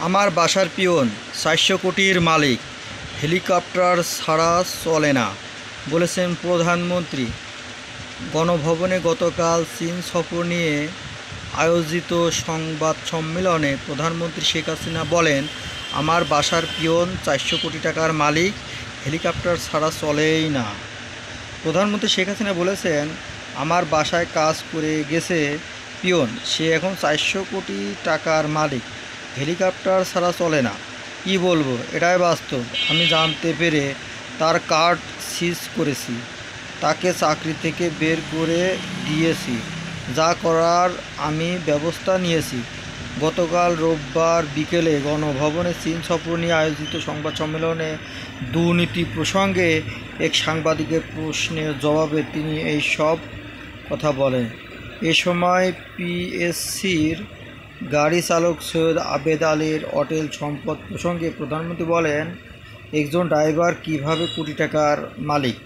আমার বাসার পিয়ন ৪০০ কোটির মালিক, হেলিকপ্টার ছাড়া চলে না বলেছেন প্রধানমন্ত্রী। গণভবনে গতকাল চীন সফর নিয়ে আয়োজিত সংবাদ সম্মেলনে প্রধানমন্ত্রী শেখ হাসিনা বলেন, আমার বাসার পিয়ন ৪০০ কোটি টাকার মালিক, হেলিকপ্টার ছাড়া চলেই না। প্রধানমন্ত্রী শেখ হাসিনা বলেছেন, আমার বাসায় কাজ করে গেছে পিয়ন, সে এখন ৪০০ কোটি টাকার মালিক, হেলিকপ্টার ছাড়া চলে না। কি বলবো, এটাই বাস্তব। আমি জানতে পেরে তার কার্ড সিজ করেছি, তাকে চাকরি থেকে বের করে দিয়েছি, যা করার আমি ব্যবস্থা নিয়েছি। গতকাল রোববার বিকেলে গণভবনে চীন সফর নিয়ে আয়োজিত সংবাদ সম্মেলনে দুর্নীতি প্রসঙ্গে এক সাংবাদিকের প্রশ্নের জবাবে তিনি এই সব কথা বলেন। এ সময় পিএসসির গাড়ি চালক সৈয়দ আবেদ আলীর অটেল সম্পদ প্রসঙ্গে প্রধানমন্ত্রী বলেন, একজন ড্রাইভার কীভাবে কোটি টাকার মালিক।